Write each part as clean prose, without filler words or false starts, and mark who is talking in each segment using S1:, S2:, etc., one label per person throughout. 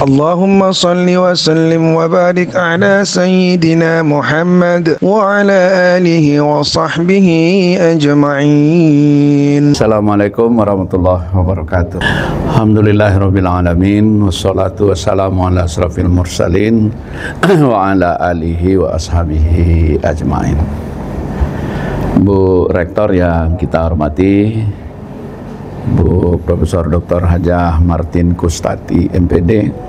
S1: اللهم صل وسلم وبارك على سيدنا محمد وعلى آله وصحبه أجمعين.
S2: Assalamualaikum warahmatullahi wabarakatuh. Alhamdulillahirabbil alamin wassalatu wassalamu ala asrafil mursalin wa ala alihi wa ashabihi ajmain. Bu Rektor yang kita hormati, Bu Profesor Dr. Hajah Martin Kustati MPD,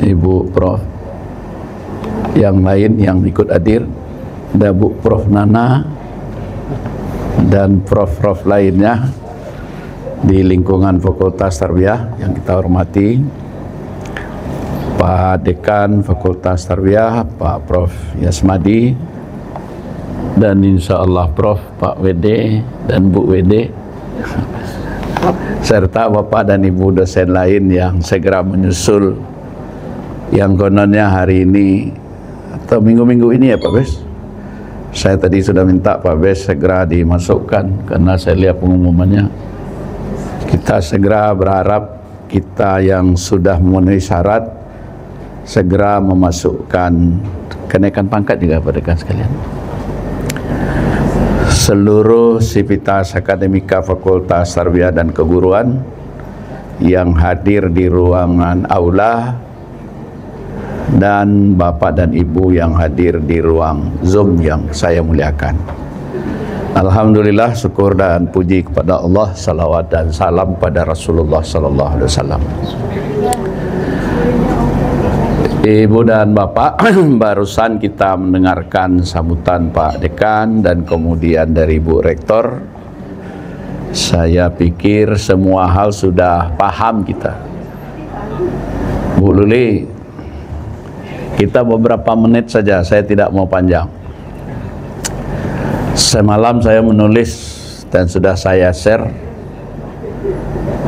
S2: Ibu Prof yang lain yang ikut hadir, ada Bu Prof Nana dan prof-prof lainnya di lingkungan Fakultas Tarbiyah yang kita hormati, Pak Dekan Fakultas Tarbiyah, Pak Prof Yasmadi, dan insya Allah Prof Pak WD dan Bu WD, serta Bapak dan Ibu dosen lain yang segera menyusul, yang kononnya hari ini atau minggu-minggu ini ya Pak Bes. Saya tadi sudah minta Pak Bes segera dimasukkan karena saya lihat pengumumannya. Kita segera berharap kita yang sudah memenuhi syarat segera memasukkan kenaikan pangkat juga Pak Dekan sekalian. Seluruh sivitas akademika Fakultas Tarbiyah dan Keguruan yang hadir di ruangan aula dan Bapak dan Ibu yang hadir di ruang Zoom yang saya muliakan. Alhamdulillah, syukur dan puji kepada Allah, salawat dan salam pada Rasulullah sallallahu alaihi wasallam. Ibu dan Bapak, barusan kita mendengarkan sambutan Pak Dekan dan kemudian dari Bu Rektor. Saya pikir semua hal sudah paham kita. Bu Luli, kita beberapa menit saja, saya tidak mau panjang. Semalam saya menulis dan sudah saya share,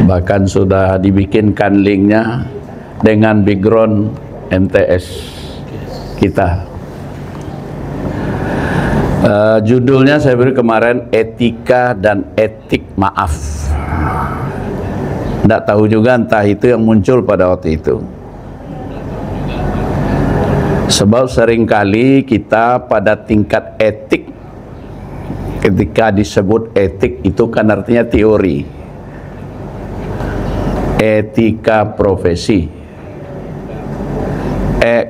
S2: bahkan sudah dibikinkan linknya dengan background MTS kita. Judulnya saya beri kemarin, etika dan etik maaf. Tidak tahu juga entah itu yang muncul pada waktu itu. Sebab seringkali kita pada tingkat etik, ketika disebut etik itu kan artinya teori, etika profesi,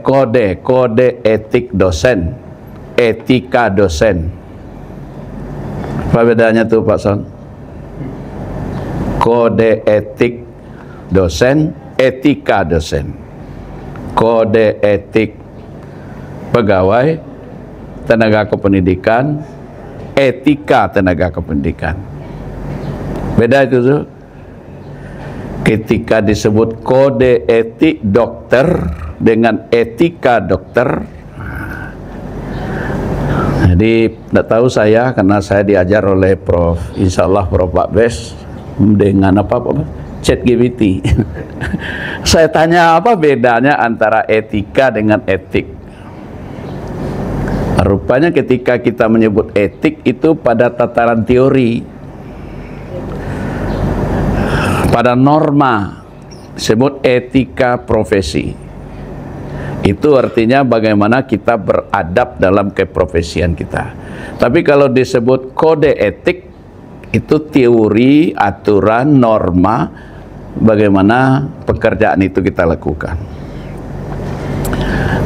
S2: kode etik dosen, etika dosen. Apa bedanya tuh Pak Son? Kode etik dosen, etika dosen. Kode etik pegawai tenaga kependidikan, etika tenaga kependidikan. Beda itu tuh. Ketika disebut kode etik dokter dengan etika dokter, jadi tidak tahu saya karena saya diajar oleh Prof, insya Allah Prof Pak Bes dengan apa ChatGPT. Saya tanya apa bedanya antara etika dengan etik. Rupanya ketika kita menyebut etik itu pada tataran teori, pada norma disebut etika profesi. Itu artinya bagaimana kita beradab dalam keprofesian kita. Tapi kalau disebut kode etik, itu teori, aturan, norma bagaimana pekerjaan itu kita lakukan.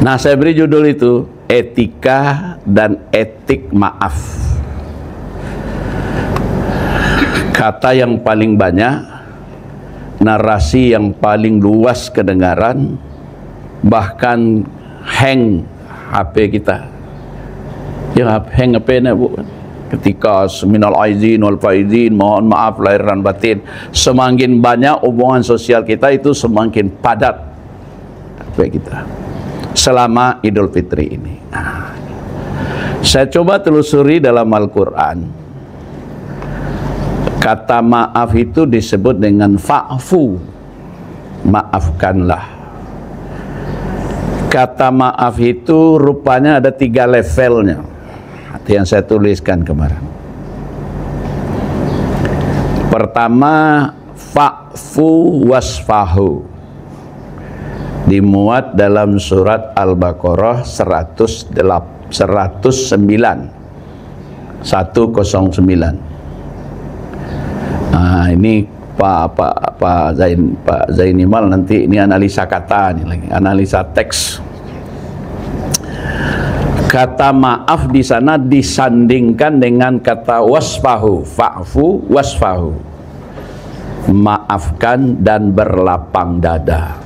S2: Nah, saya beri judul itu, etika dan etik maaf. Kata yang paling banyak, narasi yang paling luas kedengaran, bahkan hang HP kita. Ya, hang HP-nya Bu. Ketika minal aizin wal faizin, mohon maaf lahir dan batin, semakin banyak hubungan sosial kita itu semakin padat HP kita selama Idul Fitri ini. Saya coba telusuri dalam Al-Quran, kata maaf itu disebut dengan fa'fu, maafkanlah. Kata maaf itu rupanya ada 3 levelnya, itu yang saya tuliskan kemarin. Pertama, fa'fu wasfahu. dimuat dalam surat Al-Baqarah 109. Nah, ini Pak Zainimal nanti ini analisa kata, ini lagi analisa teks. Kata maaf di sana disandingkan dengan kata wasfahu, fa'fu wasfahu, maafkan dan berlapang dada.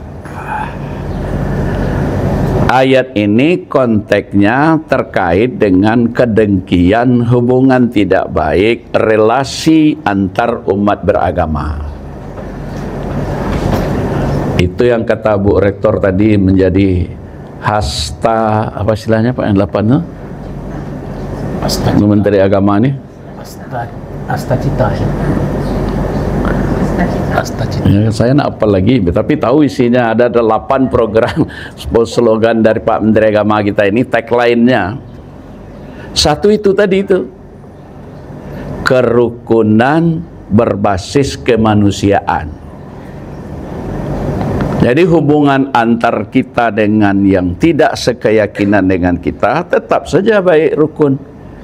S2: Ayat ini konteksnya terkait dengan kedengkian, hubungan tidak baik, relasi antar umat beragama. Itu yang kata Bu Rektor tadi menjadi hasta, apa istilahnya Pak yang 8 tuh? Menteri Agama nih? Asta cita. Ya, saya nak apa lagi, tapi tahu isinya ada 8 program slogan dari Pak Menteri Agama kita ini, tagline-nya. Satu itu tadi itu. Kerukunan berbasis kemanusiaan. Jadi hubungan antar kita dengan yang tidak sekeyakinan dengan kita tetap saja baik, rukun.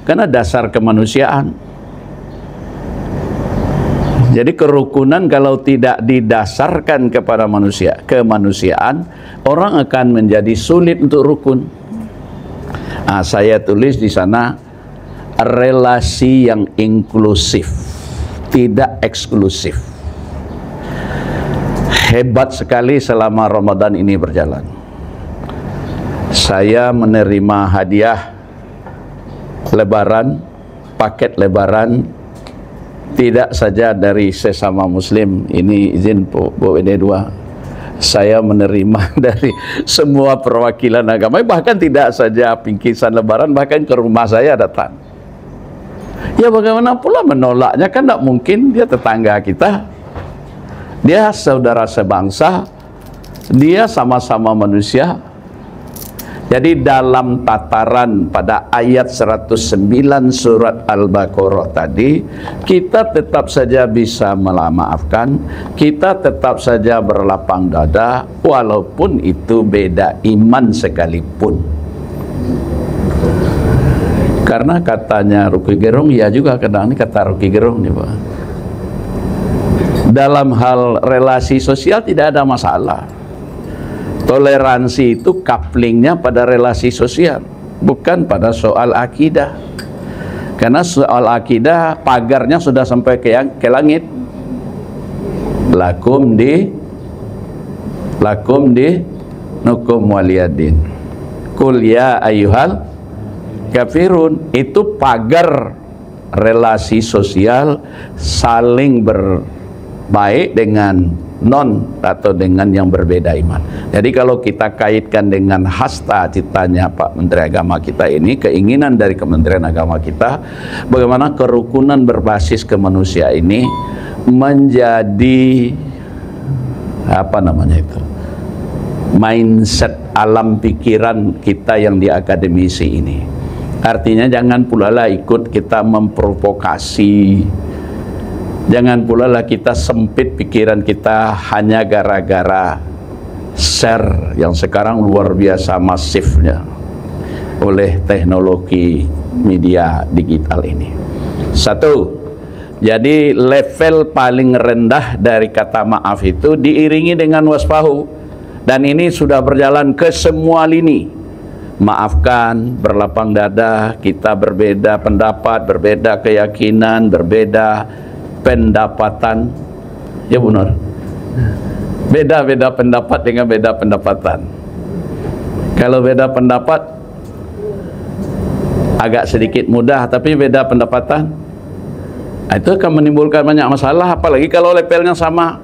S2: Karena dasar kemanusiaan. Jadi kerukunan kalau tidak didasarkan kepada kemanusiaan, orang akan menjadi sulit untuk rukun. Nah, saya tulis di sana relasi yang inklusif, tidak eksklusif. Hebat sekali selama Ramadan ini berjalan. Saya menerima hadiah Lebaran, paket Lebaran, tidak saja dari sesama Muslim, ini izin Bu WD2, saya menerima dari semua perwakilan agama, bahkan tidak saja bingkisan Lebaran, bahkan ke rumah saya datang. Ya bagaimana pula menolaknya, kan tidak mungkin, dia tetangga kita, dia saudara sebangsa, dia sama-sama manusia. Jadi dalam tataran pada ayat 109 surat Al-Baqarah tadi, kita tetap saja bisa memaafkan, kita tetap saja berlapang dada, walaupun itu beda iman sekalipun. Karena katanya Rocky Gerung, ya juga kadang ini kata Rocky Gerung nih Pak, dalam hal relasi sosial tidak ada masalah. Toleransi itu couplingnya pada relasi sosial, bukan pada soal akidah. Karena soal akidah pagarnya sudah sampai ke langit. Lakum di nukum waliyadin. Kul ya ayyuhal kafirun. Itu pagar relasi sosial, saling berbaik dengan non atau dengan yang berbeda iman. Jadi kalau kita kaitkan dengan hasta citanya Pak Menteri Agama kita ini, keinginan dari Kementerian Agama kita, bagaimana kerukunan berbasis kemanusiaan ini menjadi apa namanya itu, mindset alam pikiran kita yang di akademisi ini. Artinya jangan pula lah ikut kita memprovokasi. Jangan pula lah kita sempit pikiran kita hanya gara-gara share yang sekarang luar biasa masifnya oleh teknologi media digital ini. Satu, jadi level paling rendah dari kata maaf itu diiringi dengan wasfahu, dan ini sudah berjalan ke semua lini. Maafkan, berlapang dada, kita berbeda pendapat, berbeda keyakinan, berbeda pendapatan, ya benar, beda-beda pendapat dengan beda pendapatan. Kalau beda pendapat agak sedikit mudah, tapi beda pendapatan itu akan menimbulkan banyak masalah, apalagi kalau levelnya sama.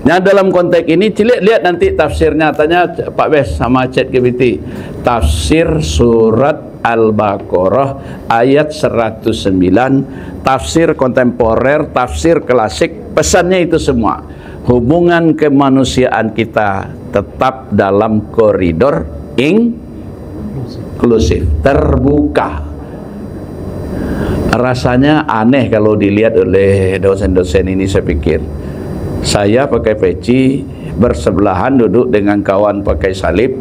S2: Nah dalam konteks ini lihat nanti tafsirnya, tanya Pak Bes sama ChatGPT, tafsir surat Al-Baqarah ayat 109, tafsir kontemporer, tafsir klasik, pesannya itu semua. Hubungan kemanusiaan kita tetap dalam koridor inklusif, terbuka. Rasanya aneh kalau dilihat oleh dosen-dosen ini, saya pikir. Saya pakai peci, bersebelahan duduk dengan kawan pakai salib,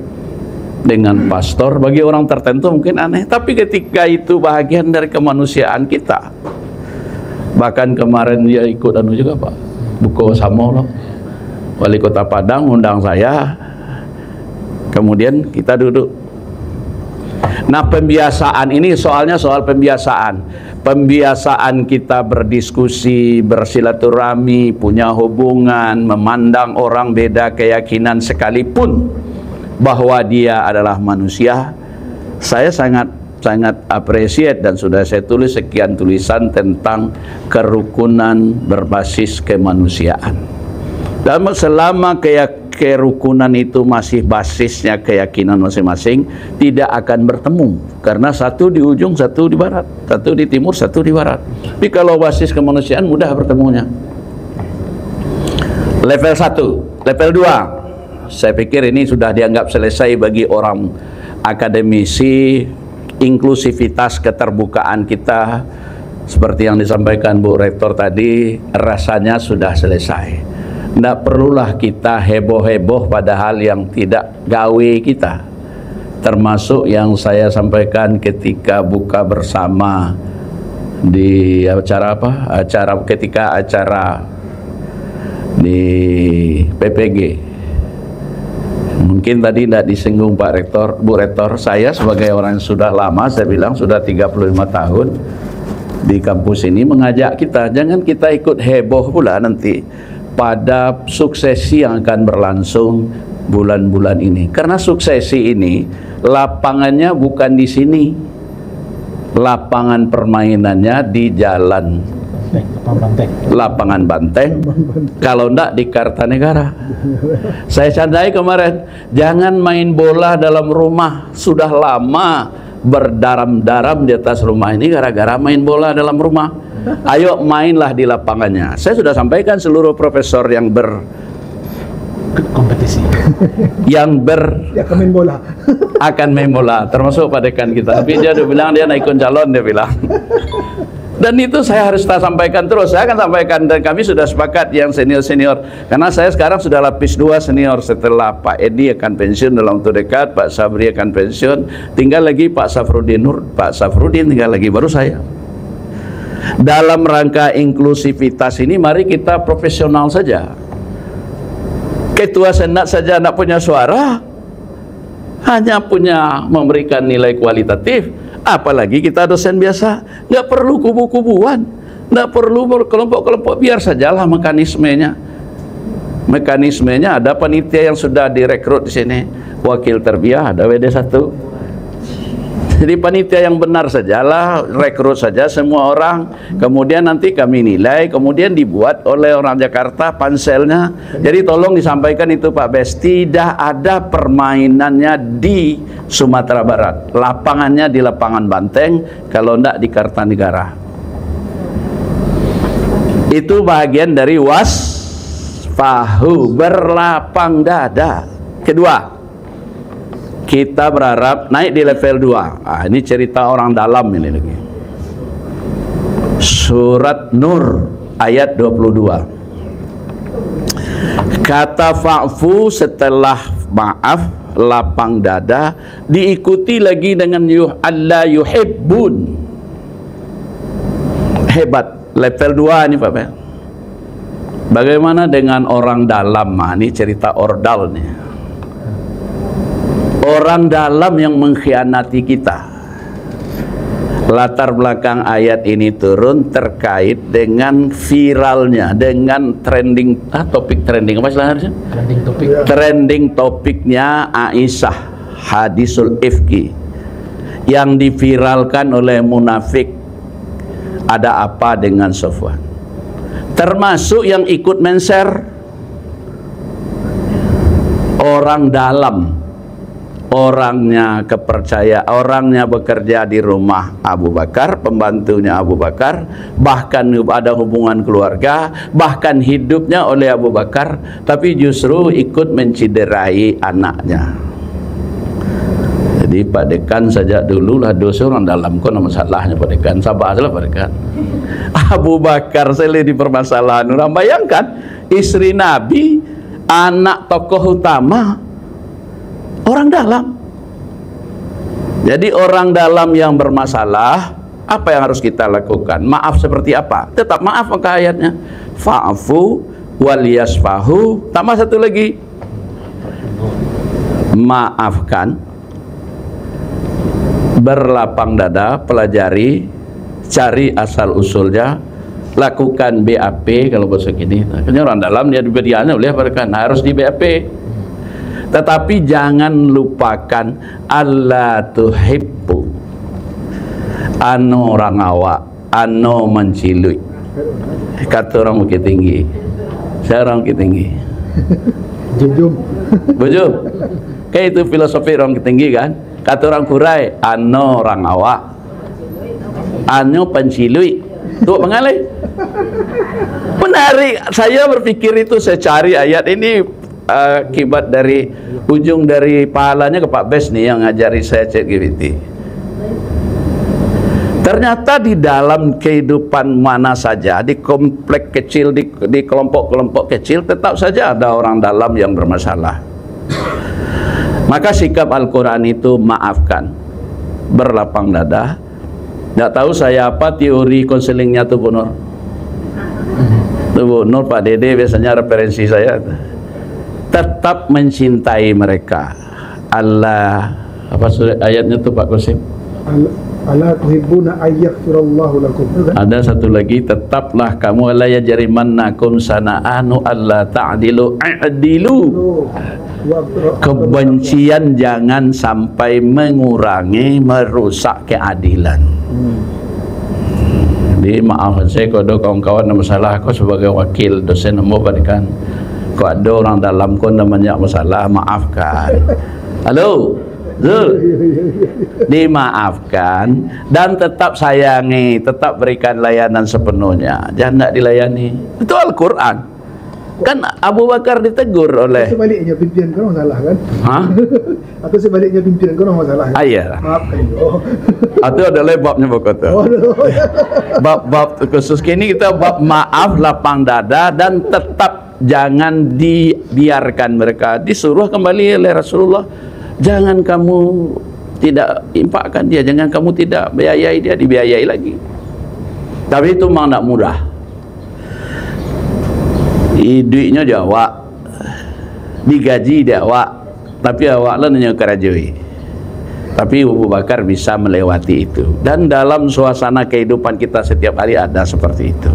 S2: dengan pastor. Bagi orang tertentu mungkin aneh, tapi ketika itu bahagian dari kemanusiaan kita. Bahkan kemarin dia ikut juga Pak Buko Samo, wali kota Padang undang saya, kemudian kita duduk. Nah, pembiasaan ini soalnya soal pembiasaan kita berdiskusi, bersilaturahmi, punya hubungan, memandang orang beda keyakinan sekalipun bahwa dia adalah manusia. Saya sangat appreciate dan sudah saya tulis sekian tulisan tentang kerukunan berbasis kemanusiaan. Dan selama kerukunan itu masih basisnya keyakinan masing-masing, tidak akan bertemu, karena satu di ujung, satu di barat, satu di timur, satu di barat. Tapi kalau basis kemanusiaan mudah bertemunya. Level 1, level 2, saya pikir ini sudah dianggap selesai bagi orang akademisi. Inklusivitas keterbukaan kita seperti yang disampaikan Bu Rektor tadi rasanya sudah selesai. Tidak perlulah kita heboh-heboh pada hal yang tidak gawe kita, termasuk yang saya sampaikan ketika buka bersama di acara ketika acara di PPG. Mungkin tadi tidak disinggung Pak Rektor, Bu Rektor. Saya sebagai orang yang sudah lama, saya bilang sudah 35 tahun di kampus ini, mengajak kita, jangan kita ikut heboh pula nanti pada suksesi yang akan berlangsung bulan-bulan ini. Karena suksesi ini lapangannya bukan di sini, lapangan permainannya di jalan lapangan Banteng, kalau enggak di Kartanegara. Saya candai kemarin, jangan main bola dalam rumah. Sudah lama berdaram-daram di atas rumah ini gara-gara main bola dalam rumah. Ayo mainlah di lapangannya. Saya sudah sampaikan seluruh profesor yang berkompetisi, yang akan main bola, termasuk Pak Dekan kita. Tapi dia udah bilang dia naikkan calon, dia bilang. Dan itu saya harus sampaikan terus. Saya akan sampaikan, dan kami sudah sepakat yang senior-senior. Karena saya sekarang sudah lapis 2 senior setelah Pak Edi akan pensiun dalam waktu dekat, Pak Sabri akan pensiun, tinggal lagi Pak Safrudin tinggal lagi, baru saya. Dalam rangka inklusivitas ini, mari kita profesional saja. Ketua Senat saja tidak punya suara, hanya punya memberikan nilai kualitatif. Apalagi kita dosen biasa, nggak perlu kubu-kubuan, nggak perlu kelompok-kelompok, biar sajalah mekanismenya. Mekanismenya ada panitia yang sudah direkrut di sini, wakil terbiah ada WD1. Jadi panitia yang benar sajalah, rekrut saja semua orang, kemudian nanti kami nilai, kemudian dibuat oleh orang Jakarta panselnya. Jadi tolong disampaikan itu Pak Bes, tidak ada permainannya di Sumatera Barat, lapangannya di lapangan Banteng, kalau enggak di Kartanegara. Itu bagian dari wasfahu, berlapang dada. Kedua, kita berharap naik di level 2. Ini cerita orang dalam ini lagi. Surat Nur ayat 22. Kata fa'fu setelah maaf, lapang dada, diikuti lagi dengan alla yuhibbun. Hebat, level 2 ini Pak Bel. Bagaimana dengan orang dalam? Ini cerita ordal nih. Orang dalam yang mengkhianati kita. Latar belakang ayat ini turun terkait dengan viralnya, dengan topik trending apa istilahnya? Trending topiknya Aisyah, hadisul ifki, yang diviralkan oleh munafik. Ada apa dengan Sofwan? Termasuk yang ikut men-share orang dalam. Orangnya orangnya bekerja di rumah Abu Bakar, pembantunya Abu Bakar, bahkan ada hubungan keluarga, bahkan hidupnya oleh Abu Bakar, tapi justru ikut menciderai anaknya. Jadi Pak Dekan saja dulu lah dosa orang dalam, kok masalahnya Pak Dekan, sabar saja Pak Dekan. Abu Bakar selalu di permasalahan orang, bayangkan istri Nabi anak tokoh utama orang dalam. Jadi orang dalam yang bermasalah, apa yang harus kita lakukan? Maaf seperti apa? Tetap maaf, maka ayatnya fa'fu wal yasfahu. Tambah satu lagi, maafkan, berlapang dada, pelajari, cari asal usulnya, lakukan BAP kalau bahasa kini. Karena orang dalam dia diberiannya oleh harus di BAP. Tetapi jangan lupakan Allah tuhibbu anu orang awak, anu mencilui. Kata orang Bukit Tinggi. Saya orang Bukit Tinggi.
S3: Jujum.
S2: Bujum. Kayak itu filosofi orang Bukit Tinggi kan. Kata orang Kurai, anu orang awak, anu pencilui. Tuh mengalih. Menarik. Saya berpikir itu, saya cari ayat ini. Akibat dari ujung dari pahalanya ke Pak Bes nih yang ngajari saya ChatGPT. Ternyata di dalam kehidupan mana saja, di komplek kecil, di kelompok-kelompok kecil, tetap saja ada orang dalam yang bermasalah. Maka sikap Al-Quran itu maafkan, berlapang dada. Nggak tahu saya apa teori konselingnya tuh Bu Nur. Tuh Bu Nur, Pak Dede biasanya referensi saya. Tetap mencintai mereka. Allah, apa ayatnya tuh Pak Qasim?
S3: Ala tuhibbuna ayyaghfirallahu lakum.
S2: Ada satu lagi, tetaplah kamu la yajrimannakum sana'anu alla ta'dilu i'dilu. Kebencian jangan sampai mengurangi, merusak keadilan. Jadi maaf saya kalau ada kawan-kawan ada masalah, aku sebagai wakil dosen mau berikan. Kalau ada orang dalam kau namanya masalah, maafkan. Halo, Zul, dimaafkan dan tetap sayangi, tetap berikan layanan sepenuhnya. Jangan tidak dilayani. Itu Al-Quran. Kan Abu Bakar ditegur oleh.
S3: Sebaliknya pimpinan kau masalah kan?
S2: Hah?
S3: Atau sebaliknya pimpinan kau masalah? Kan?
S2: Iya.
S3: Maafkan. Oh.
S2: Atau ada babnya pokoknya. Bab khusus kini kita bab maaf, lapang dada, dan tetap jangan dibiarkan mereka. Disuruh kembali oleh Rasulullah, jangan kamu tidak infakkan dia, jangan kamu tidak biayai dia, dibiayai lagi. Tapi itu memang tidak mudah. Duitnya dia awak, digaji dia awak, tapi awak lah nanya kerajui. Tapi Abu Bakar bisa melewati itu. Dan dalam suasana kehidupan kita setiap hari ada seperti itu.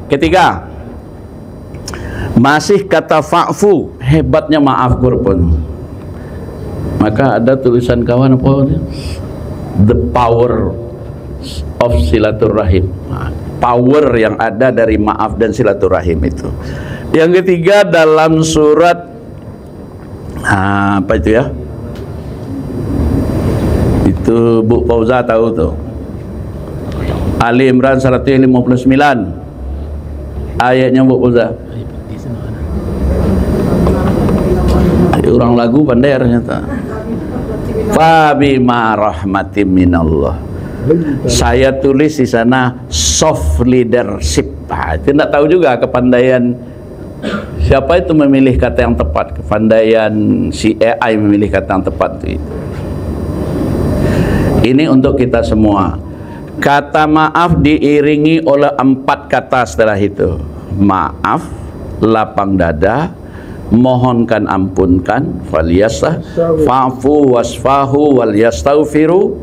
S2: Ketiga, masih kata fa'fu, hebatnya maaf pun. Maka ada tulisan kawan apa? The power of silaturahim. Power yang ada dari maaf dan silaturahim itu. Yang ketiga dalam surat apa itu ya? Itu Bu Fauza tahu tuh. Ali Imran 159. Ayatnya Bu Fauza. Orang lagu pandai ternyata. Fa bima rahmatin minallah. Saya tulis di sana soft leadership. Tidak tahu juga kepandaian siapa itu memilih kata yang tepat, kepandaian si AI memilih kata yang tepat itu. Ini untuk kita semua. Kata maaf diiringi oleh 4 kata setelah itu. Maaf, lapang dada, mohonkan ampunkan, faliyasah, fa'fu wasfahu wal yastaghfiru.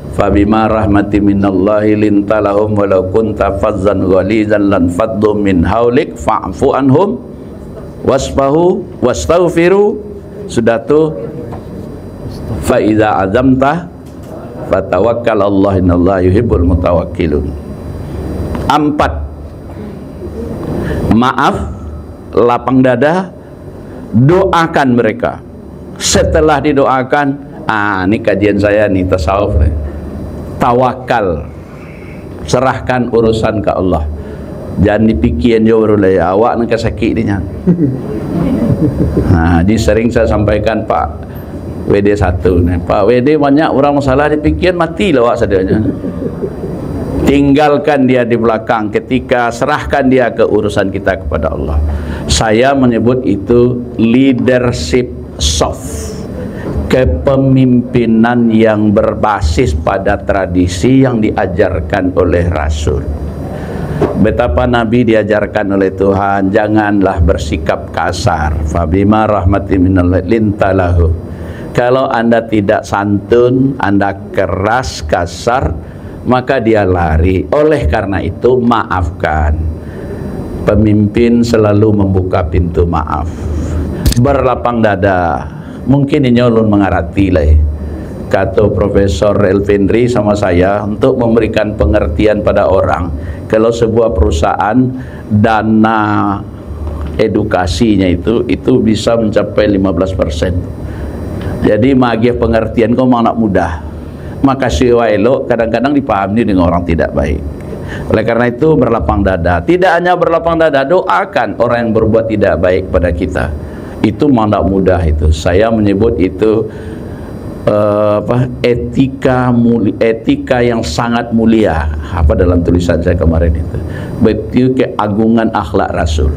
S2: Fabima rahmati minallahi lintalahum walau kunta fazzan ghalizan lan faddu min haulik fa'fu anhum wasfahu wastaghfiru. Sudah tuh, fa idza azamta fatawakkal Allah innallaha yuhibbul mutawakkilun. 4, maaf, lapang dada, doakan mereka. Setelah didoakan, ini kajian saya nih, tasawuf nih. Tawakal, serahkan urusan ke Allah. Jangan dipikirin jauh oleh awak nak sakit dia. Nah, sering saya sampaikan Pak WD 1 nih. Pak WD banyak orang masalah dipikirin, mati lah awak sadanya. tinggalkan dia di belakang, ketika serahkan dia ke urusan kita kepada Allah. Saya menyebut itu leadership soft, kepemimpinan yang berbasis pada tradisi yang diajarkan oleh Rasul. Betapa Nabi diajarkan oleh Tuhan, janganlah bersikap kasar. Fabima rahmatin minallahi lintalahu. Kalau Anda tidak santun, Anda keras, kasar, maka dia lari. Oleh karena itu, maafkan. Pemimpin selalu membuka pintu maaf, berlapang dada. Mungkin ini ulun mengarati lah, kata Profesor Elvendri sama saya, untuk memberikan pengertian pada orang. Kalau sebuah perusahaan dana edukasinya itu bisa mencapai 15%. Jadi magi pengertian kau mau anak mudah, maka siwa elok kadang-kadang dipahami dengan orang tidak baik. Oleh karena itu berlapang dada. Tidak hanya berlapang dada, doakan orang yang berbuat tidak baik pada kita. Itu mandak mudah itu. Saya menyebut itu etika yang sangat mulia. Apa dalam tulisan saya kemarin itu? Betul keagungan akhlak Rasul.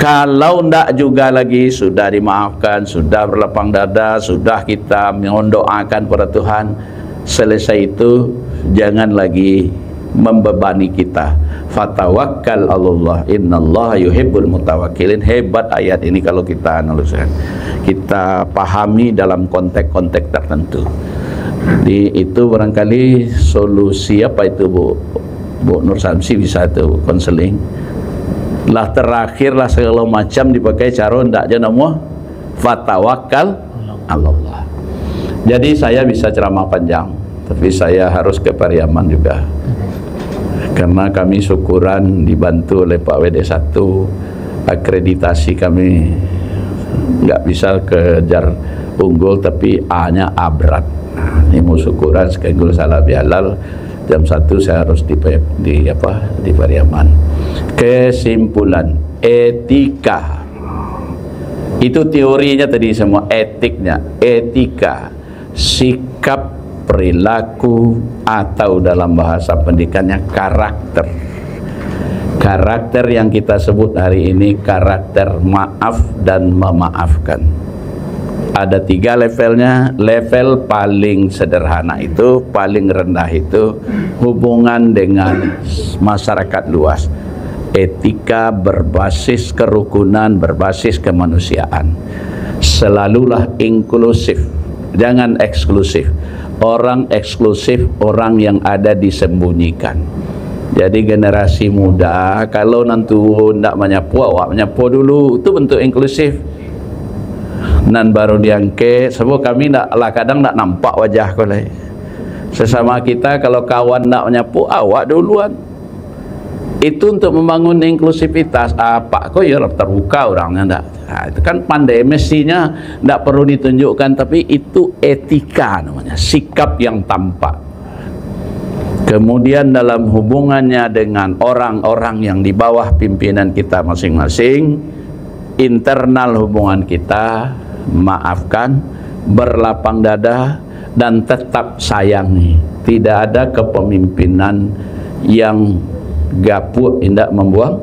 S2: Kalau ndak juga lagi, sudah dimaafkan, sudah berlapang dada, sudah kita mendoakan pada Tuhan, selesai itu jangan lagi membebani kita. Fatawakkal 'alallah, innallaha yuhibbul mutawakkilin. Hebat ayat ini kalau kita analisa, kita pahami dalam konteks-konteks tertentu. Itu barangkali solusi apa itu Bu Nur Samsi bisa itu konseling. Lah terakhir lah segala macam dipakai cara ndak aja nama fatawakkal 'alallah. Jadi saya bisa ceramah panjang, tapi saya harus ke Pariaman juga. Karena kami syukuran dibantu oleh Pak WD1, akreditasi kami nggak bisa kejar unggul, tapi A-nya A berat. Nah, ini mau syukuran sekaligus salah bihalal. Jam 1 saya harus di Pariaman. Kesimpulan, etika itu teorinya tadi semua, etiknya, etika, sikap, perilaku, atau dalam bahasa pendidikannya karakter. Karakter yang kita sebut hari ini karakter maaf dan memaafkan. Ada 3 levelnya. Level paling sederhana itu, paling rendah itu hubungan dengan masyarakat luas. Etika berbasis kerukunan, berbasis kemanusiaan. Selalulah inklusif, jangan eksklusif. Orang eksklusif, orang yang ada disembunyikan. Jadi generasi muda kalau nanti ndak menyapu, awak menyapu dulu, itu bentuk inklusif. Dan baru diangke, sebab kami ndak lah kadang ndak nampak wajah kau lah. Sesama kita kalau kawan ndak menyapu, awak duluan. Itu untuk membangun inklusivitas. Apa kok ya terbuka orangnya ndak. Nah, itu kan pandai, mestinya ndak perlu ditunjukkan, tapi itu etika namanya, sikap yang tampak. Kemudian dalam hubungannya dengan orang-orang yang di bawah pimpinan kita masing-masing, internal hubungan kita, maafkan, berlapang dada, dan tetap sayangi. Tidak ada kepemimpinan yang gapuk, indak membuang.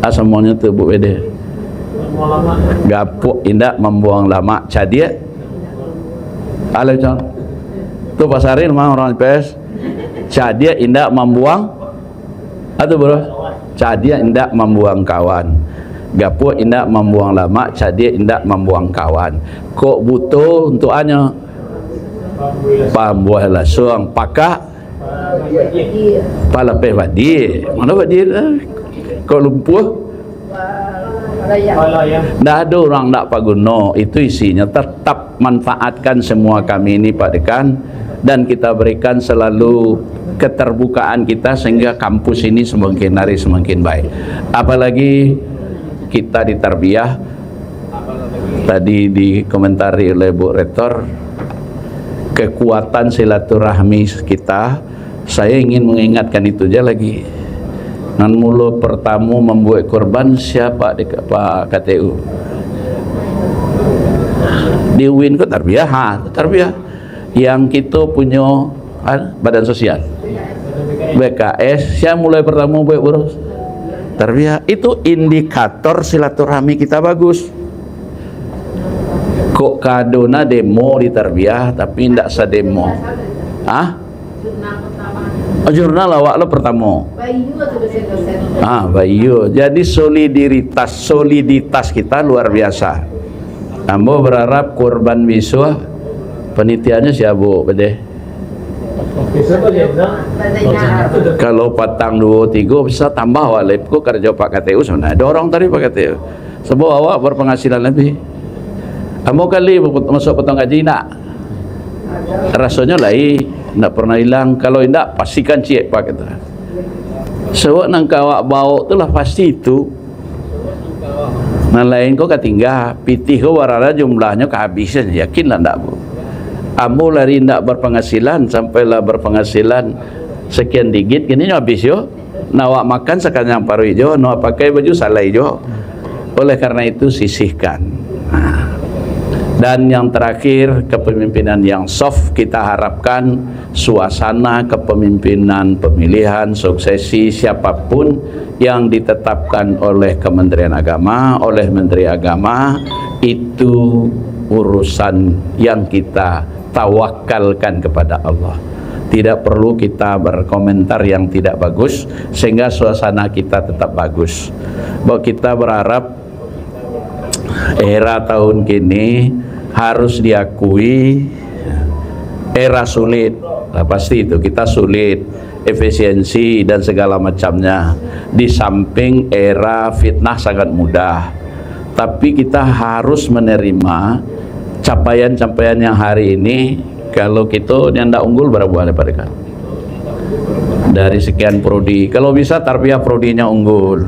S2: Semuanya itu Bu Wede. Gapuk, indak membuang lama. Cadia. Alaikum. Tu pasarin mah orang PS. Cadia indak membuang. Atau bro. Cadia indak membuang kawan. Gapuk indak membuang lama. Cadia indak membuang kawan. Kok butuh untuk hanya pambuah suang pakak pala pe wadi. Mana wadi? Kok lumpuh? Nggak ada orang nggak paguno. Itu isinya. Tetap manfaatkan semua kami ini Pak Dekan, dan kita berikan selalu keterbukaan kita sehingga kampus ini semakin hari semakin baik. Apalagi kita di tarbiyah, tadi dikomentari oleh Bu Rektor, kekuatan silaturahmi kita. Saya ingin mengingatkan itu aja lagi. Nan mulu pertama membuat korban siapa di Pak KTU? Di UIN kok tarbiyah, tarbiyah. Yang kita punya badan sosial. BKS, saya mulai pertama baik bro. Tarbiyah itu indikator silaturahmi kita bagus. Kok kadona demo di tarbiyah tapi tidak sedemo. Jurnal awak lo pertama. Bayu. Jadi soliditas kita luar biasa. Ambo berharap korban biswa penitiannya siapa bede? Kalau patang 2-3 bisa tambah walipku kerja Pak KTU sebenarnya dorong tadi Pak KTU sebab awak berpenghasilan lebih. Kamu kali masuk potong gaji nak rasanya lain tidak pernah hilang. Kalau tidak pastikan cik Pak kata sebab nangka awak bawa itulah pasti itu. Nah lain kau ketinggal pitih kau warna jumlahnya kehabisan yakinlah tidak bu. Ambo lari tidak berpenghasilan sampailah berpenghasilan sekian digit gini habis yo. Nawak makan sekalian paru hijau, nawak pakai baju salah hijau. Oleh karena itu sisihkan. Dan yang terakhir kepemimpinan yang soft kita harapkan suasana kepemimpinan pemilihan suksesi siapapun yang ditetapkan oleh Kementerian Agama, oleh Menteri Agama itu urusan yang kita tawakalkan kepada Allah. Tidak perlu kita berkomentar yang tidak bagus sehingga suasana kita tetap bagus. Bahwa kita berharap era tahun kini harus diakui era sulit. Nah, pasti itu kita sulit, efisiensi dan segala macamnya. Di samping era fitnah sangat mudah. Tapi kita harus menerima capaian-capaian yang hari ini. Kalau kita yang tidak unggul berapa boleh pada dari sekian prodi, kalau bisa tarbiyah prodinya unggul,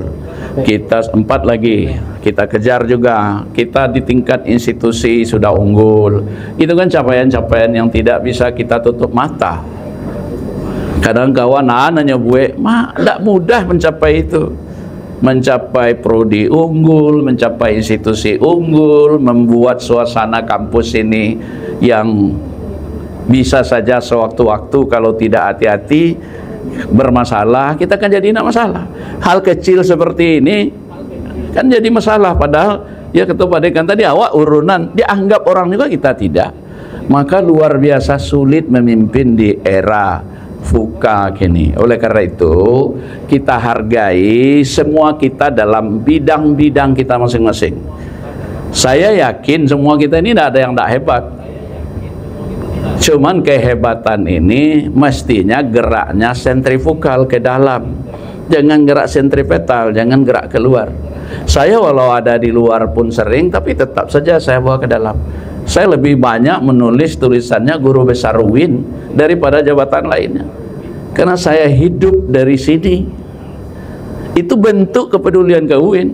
S2: kita 4 lagi kita kejar juga, kita di tingkat institusi sudah unggul. Itu kan capaian-capaian yang tidak bisa kita tutup mata. Kadang kawan nanya buat tidak mudah mencapai itu, mencapai prodi unggul, mencapai institusi unggul, membuat suasana kampus ini yang bisa saja sewaktu-waktu kalau tidak hati-hati bermasalah, kita kan jadi tidak masalah. Hal kecil seperti ini kan jadi masalah, padahal ya ketua dekan tadi awak urunan dianggap orang juga, kita tidak. Maka luar biasa sulit memimpin di era fuka kini. Oleh karena itu kita hargai semua kita dalam bidang-bidang kita masing-masing. Saya yakin semua kita ini tidak ada yang tidak hebat. Cuman kehebatan ini mestinya geraknya sentrifugal ke dalam, jangan gerak sentripetal, jangan gerak keluar. Saya walau ada di luar pun sering, tapi tetap saja saya bawa ke dalam. Saya lebih banyak menulis tulisannya Guru Besar UIN daripada jabatan lainnya, karena saya hidup dari sini. Itu bentuk kepedulian ke UIN.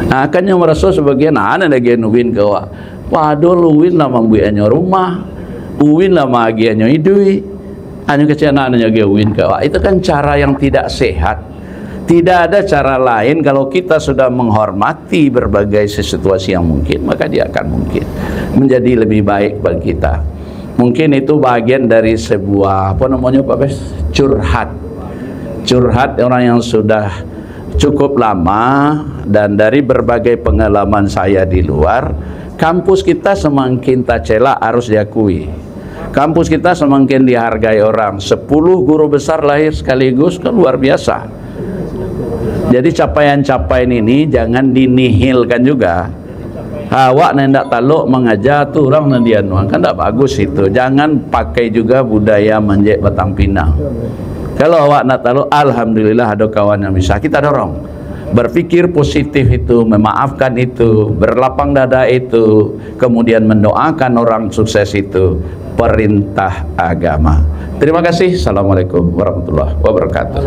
S2: Nah, kan yang merasa sebagian anak lagi UIN ke waduh UIN lah membuatnya rumah, UIN lah magiannya idui, hanya kecianannya ke UIN ke itu kan cara yang tidak sehat. Tidak ada cara lain. Kalau kita sudah menghormati berbagai situasi yang mungkin, maka dia akan mungkin menjadi lebih baik bagi kita. Mungkin itu bagian dari sebuah apa namanya Pak Bes, curhat orang yang sudah cukup lama. Dan dari berbagai pengalaman saya di luar, kampus kita semakin tak celak harus diakui. Kampus kita semakin dihargai orang. 10 guru besar lahir sekaligus kan luar biasa. Jadi capaian-capaian ini jangan dinihilkan juga. Awak nendak taluk mengajar tu orang nandian kan tak bagus itu. Jangan pakai juga budaya menjek batang pinang. Kalau awak nak taluk, alhamdulillah ada kawan yang bisa kita dorong. Berpikir positif itu, memaafkan itu, berlapang dada itu, kemudian mendoakan orang sukses itu, perintah agama. Terima kasih. Assalamualaikum warahmatullahi wabarakatuh.